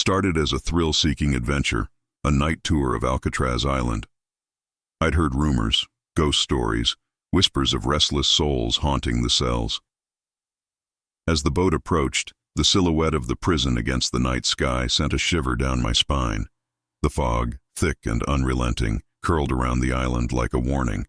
started as a thrill-seeking adventure, a night tour of Alcatraz Island. I'd heard rumors, ghost stories, whispers of restless souls haunting the cells. As the boat approached, the silhouette of the prison against the night sky sent a shiver down my spine. The fog, thick and unrelenting, curled around the island like a warning,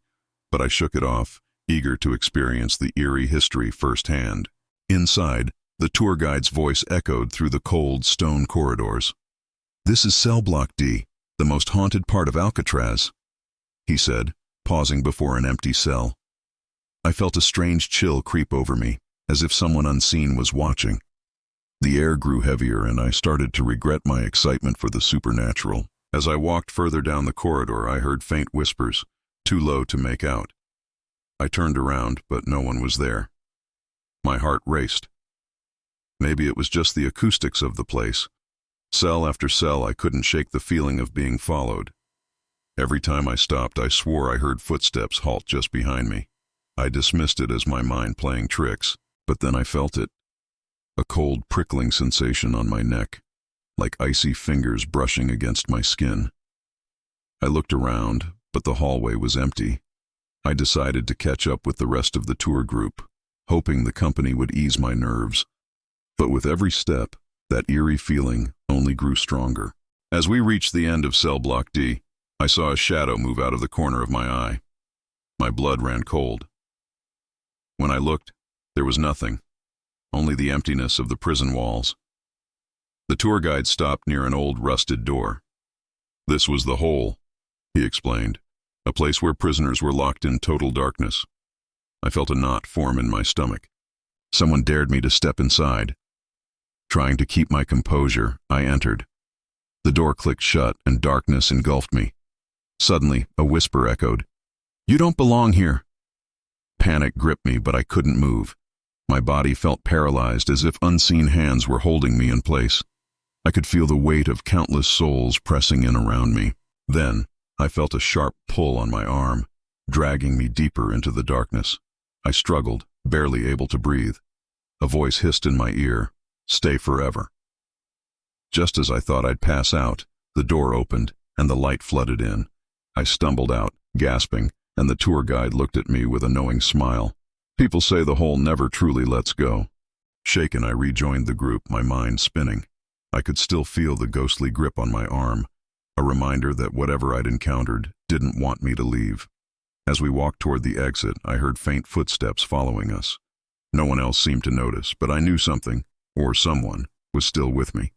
but I shook it off, eager to experience the eerie history firsthand. Inside, the tour guide's voice echoed through the cold stone corridors. "This is Cell Block D, the most haunted part of Alcatraz," he said, pausing before an empty cell. I felt a strange chill creep over me, as if someone unseen was watching. The air grew heavier and I started to regret my excitement for the supernatural. As I walked further down the corridor, I heard faint whispers, too low to make out. I turned around, but no one was there. My heart raced. Maybe it was just the acoustics of the place. Cell after cell, I couldn't shake the feeling of being followed. Every time I stopped, I swore I heard footsteps halt just behind me. I dismissed it as my mind playing tricks, but then I felt it. A cold, prickling sensation on my neck, like icy fingers brushing against my skin. I looked around, but the hallway was empty. I decided to catch up with the rest of the tour group, hoping the company would ease my nerves. But with every step, that eerie feeling only grew stronger. As we reached the end of Cell Block D, I saw a shadow move out of the corner of my eye. My blood ran cold. When I looked, there was nothing, only the emptiness of the prison walls. The tour guide stopped near an old rusted door. "This was the hole," he explained, "a place where prisoners were locked in total darkness." I felt a knot form in my stomach. Someone dared me to step inside. Trying to keep my composure, I entered. The door clicked shut and darkness engulfed me. Suddenly, a whisper echoed, "You don't belong here." Panic gripped me, but I couldn't move. My body felt paralyzed, as if unseen hands were holding me in place. I could feel the weight of countless souls pressing in around me. Then, I felt a sharp pull on my arm, dragging me deeper into the darkness. I struggled, barely able to breathe. A voice hissed in my ear, "Stay forever." Just as I thought I'd pass out, the door opened and the light flooded in. I stumbled out, gasping, and the tour guide looked at me with a knowing smile. People say the hole never truly lets go. Shaken, I rejoined the group, my mind spinning. I could still feel the ghostly grip on my arm, a reminder that whatever I'd encountered didn't want me to leave. As we walked toward the exit, I heard faint footsteps following us. No one else seemed to notice, but I knew something, or someone, was still with me.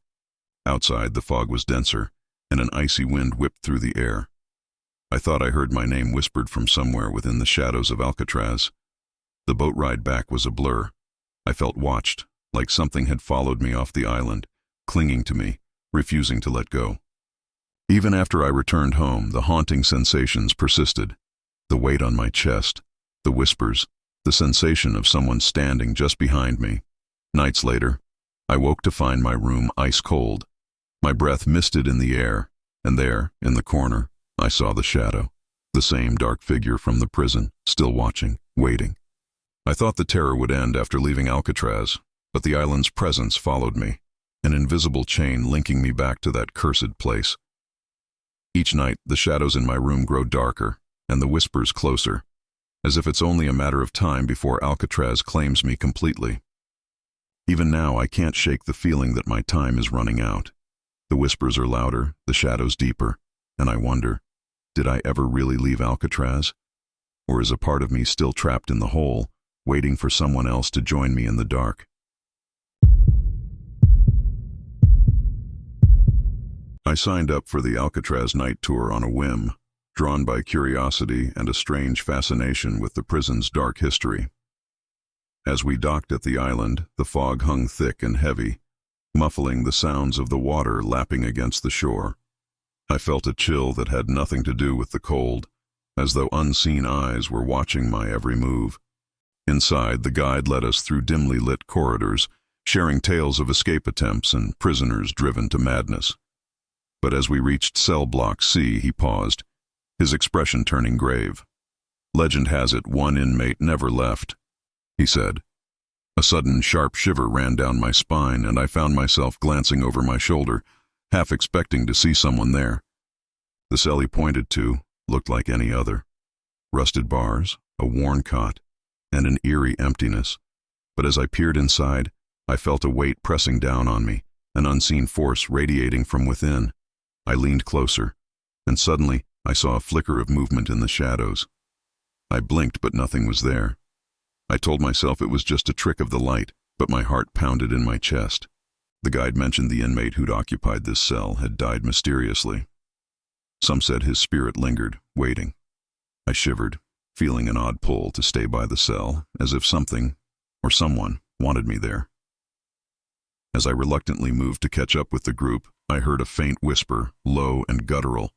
Outside, the fog was denser, and an icy wind whipped through the air. I thought I heard my name whispered from somewhere within the shadows of Alcatraz. The boat ride back was a blur. I felt watched, like something had followed me off the island, clinging to me, refusing to let go. Even after I returned home, the haunting sensations persisted. The weight on my chest, the whispers, the sensation of someone standing just behind me. Nights later, I woke to find my room ice cold. My breath misted in the air, and there, in the corner, I saw the shadow, the same dark figure from the prison, still watching, waiting. I thought the terror would end after leaving Alcatraz, but the island's presence followed me, an invisible chain linking me back to that cursed place. Each night, the shadows in my room grow darker, and the whispers closer, as if it's only a matter of time before Alcatraz claims me completely. Even now, I can't shake the feeling that my time is running out. The whispers are louder, the shadows deeper, and I wonder, did I ever really leave Alcatraz? Or is a part of me still trapped in the hole, waiting for someone else to join me in the dark? I signed up for the Alcatraz night tour on a whim, drawn by curiosity and a strange fascination with the prison's dark history. As we docked at the island, the fog hung thick and heavy, muffling the sounds of the water lapping against the shore. I felt a chill that had nothing to do with the cold, as though unseen eyes were watching my every move. Inside, the guide led us through dimly lit corridors, sharing tales of escape attempts and prisoners driven to madness. But as we reached Cell Block C, he paused, his expression turning grave. "Legend has it one inmate never left," he said. A sudden, sharp shiver ran down my spine, and I found myself glancing over my shoulder, half expecting to see someone there. The cell he pointed to looked like any other. Rusted bars, a worn cot, and an eerie emptiness. But as I peered inside, I felt a weight pressing down on me, an unseen force radiating from within. I leaned closer, and suddenly I saw a flicker of movement in the shadows. I blinked, but nothing was there. I told myself it was just a trick of the light, but my heart pounded in my chest. The guide mentioned the inmate who'd occupied this cell had died mysteriously. Some said his spirit lingered, waiting. I shivered, feeling an odd pull to stay by the cell, as if something, or someone, wanted me there. As I reluctantly moved to catch up with the group, I heard a faint whisper, low and guttural.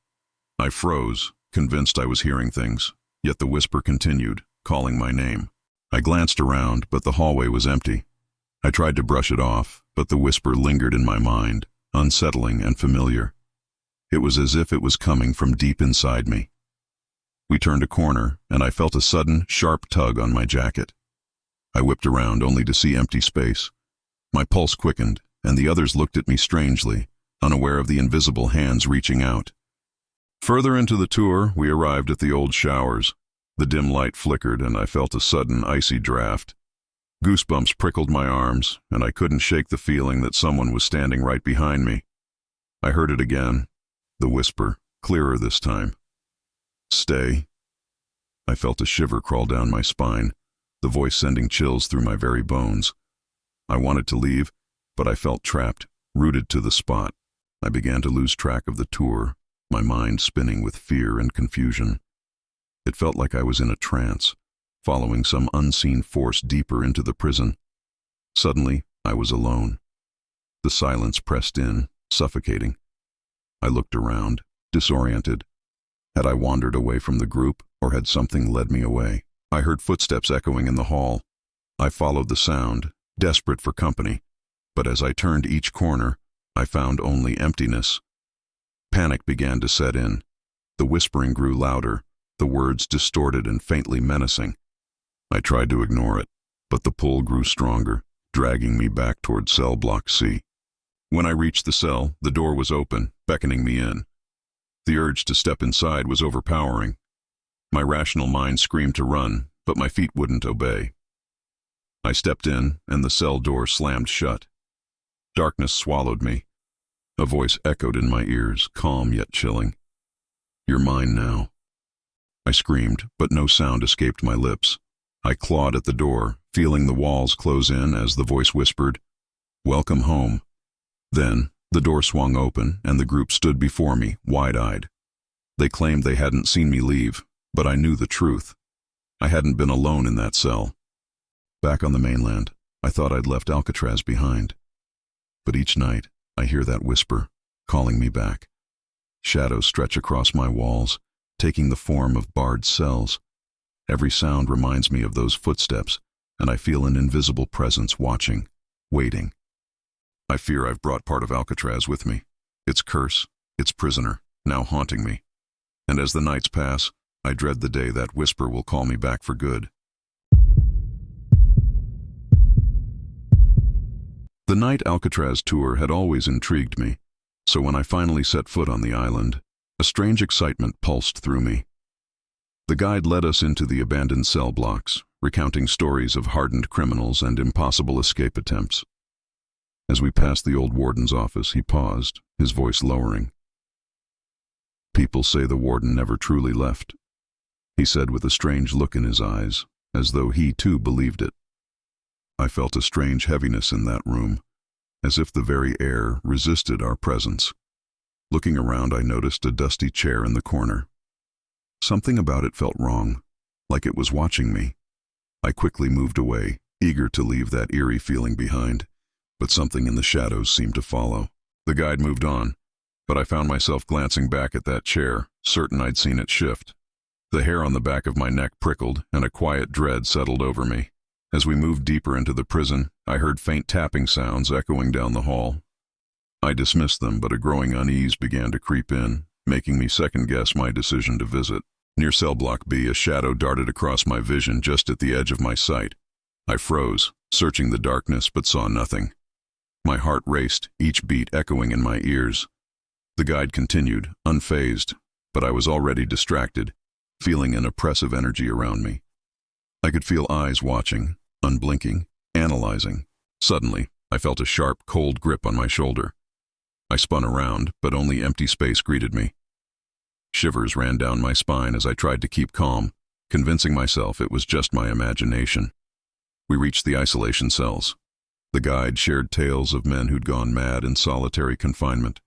I froze, convinced I was hearing things, yet the whisper continued, calling my name. I glanced around, but the hallway was empty. I tried to brush it off, but the whisper lingered in my mind, unsettling and familiar. It was as if it was coming from deep inside me. We turned a corner, and I felt a sudden, sharp tug on my jacket. I whipped around only to see empty space. My pulse quickened, and the others looked at me strangely, unaware of the invisible hands reaching out. Further into the tour, we arrived at the old showers. The dim light flickered, and I felt a sudden, icy draft. Goosebumps prickled my arms, and I couldn't shake the feeling that someone was standing right behind me. I heard it again, the whisper, clearer this time. "Stay." I felt a shiver crawl down my spine, the voice sending chills through my very bones. I wanted to leave, but I felt trapped, rooted to the spot. I began to lose track of the tour, my mind spinning with fear and confusion. It felt like I was in a trance, following some unseen force deeper into the prison. Suddenly, I was alone. The silence pressed in, suffocating. I looked around, disoriented. Had I wandered away from the group, or had something led me away? I heard footsteps echoing in the hall. I followed the sound, desperate for company, but as I turned each corner, I found only emptiness. Panic began to set in. The whispering grew louder, the words distorted and faintly menacing. I tried to ignore it, but the pull grew stronger, dragging me back toward cell block C. When I reached the cell, the door was open, beckoning me in. The urge to step inside was overpowering. My rational mind screamed to run, but my feet wouldn't obey. I stepped in, and the cell door slammed shut. Darkness swallowed me. A voice echoed in my ears, calm yet chilling. "You're mine now." I screamed, but no sound escaped my lips. I clawed at the door, feeling the walls close in as the voice whispered, "Welcome home." Then, the door swung open, and the group stood before me, wide-eyed. They claimed they hadn't seen me leave, but I knew the truth. I hadn't been alone in that cell. Back on the mainland, I thought I'd left Alcatraz behind. But each night, I hear that whisper, calling me back. Shadows stretch across my walls, taking the form of barred cells. Every sound reminds me of those footsteps, and I feel an invisible presence watching, waiting. I fear I've brought part of Alcatraz with me, its curse, its prisoner, now haunting me. And as the nights pass, I dread the day that whisper will call me back for good. The night Alcatraz tour had always intrigued me, so when I finally set foot on the island, a strange excitement pulsed through me. The guide led us into the abandoned cell blocks, recounting stories of hardened criminals and impossible escape attempts. As we passed the old warden's office, he paused, his voice lowering. "People say the warden never truly left," he said with a strange look in his eyes, as though he too believed it. I felt a strange heaviness in that room, as if the very air resisted our presence. Looking around, I noticed a dusty chair in the corner. Something about it felt wrong, like it was watching me. I quickly moved away, eager to leave that eerie feeling behind, but something in the shadows seemed to follow. The guide moved on, but I found myself glancing back at that chair, certain I'd seen it shift. The hair on the back of my neck prickled, and a quiet dread settled over me. As we moved deeper into the prison, I heard faint tapping sounds echoing down the hall. I dismissed them, but a growing unease began to creep in, making me second-guess my decision to visit. Near cell block B, a shadow darted across my vision just at the edge of my sight. I froze, searching the darkness, but saw nothing. My heart raced, each beat echoing in my ears. The guide continued, unfazed, but I was already distracted, feeling an oppressive energy around me. I could feel eyes watching, unblinking, analyzing. Suddenly, I felt a sharp, cold grip on my shoulder. I spun around, but only empty space greeted me. Shivers ran down my spine as I tried to keep calm, convincing myself it was just my imagination. We reached the isolation cells. The guide shared tales of men who'd gone mad in solitary confinement.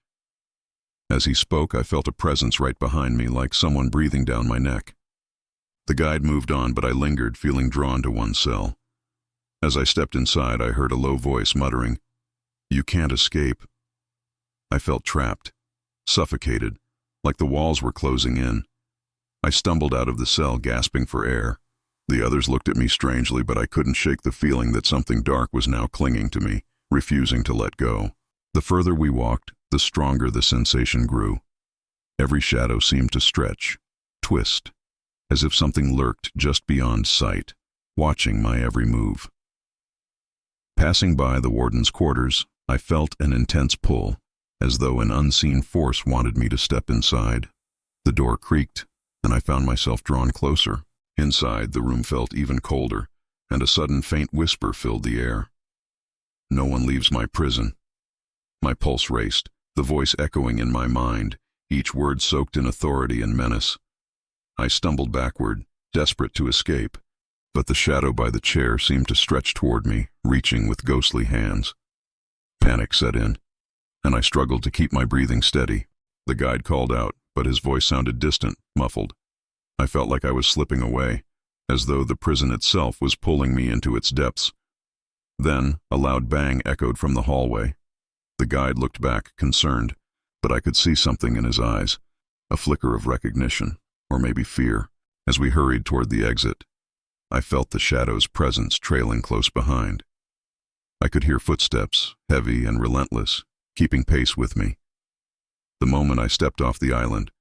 As he spoke, I felt a presence right behind me, like someone breathing down my neck. The guide moved on, but I lingered, feeling drawn to one cell. As I stepped inside, I heard a low voice muttering, "You can't escape." I felt trapped, suffocated, like the walls were closing in. I stumbled out of the cell, gasping for air. The others looked at me strangely, but I couldn't shake the feeling that something dark was now clinging to me, refusing to let go. The further we walked, the stronger the sensation grew. Every shadow seemed to stretch, twist, as if something lurked just beyond sight, watching my every move. Passing by the warden's quarters, I felt an intense pull, as though an unseen force wanted me to step inside. The door creaked, and I found myself drawn closer. Inside, the room felt even colder, and a sudden faint whisper filled the air. "No one leaves my prison." My pulse raced, the voice echoing in my mind, each word soaked in authority and menace. I stumbled backward, desperate to escape, but the shadow by the chair seemed to stretch toward me, reaching with ghostly hands. Panic set in, and I struggled to keep my breathing steady. The guide called out, but his voice sounded distant, muffled. I felt like I was slipping away, as though the prison itself was pulling me into its depths. Then, a loud bang echoed from the hallway. The guide looked back, concerned, but I could see something in his eyes, a flicker of recognition, or maybe fear. As we hurried toward the exit, I felt the shadow's presence trailing close behind. I could hear footsteps, heavy and relentless, keeping pace with me. The moment I stepped off the island,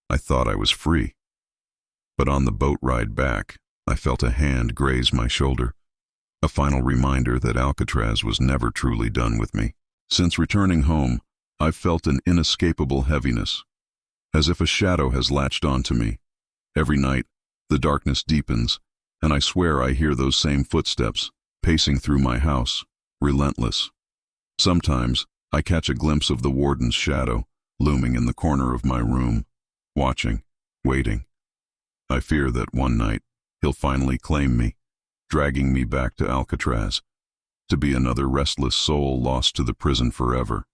I thought I was free. But on the boat ride back, I felt a hand graze my shoulder, a final reminder that Alcatraz was never truly done with me. Since returning home, I've felt an inescapable heaviness, as if a shadow has latched onto me. Every night, the darkness deepens, and I swear I hear those same footsteps, pacing through my house, relentless. Sometimes, I catch a glimpse of the warden's shadow, looming in the corner of my room, watching, waiting. I fear that one night, he'll finally claim me, dragging me back to Alcatraz, to be another restless soul lost to the prison forever.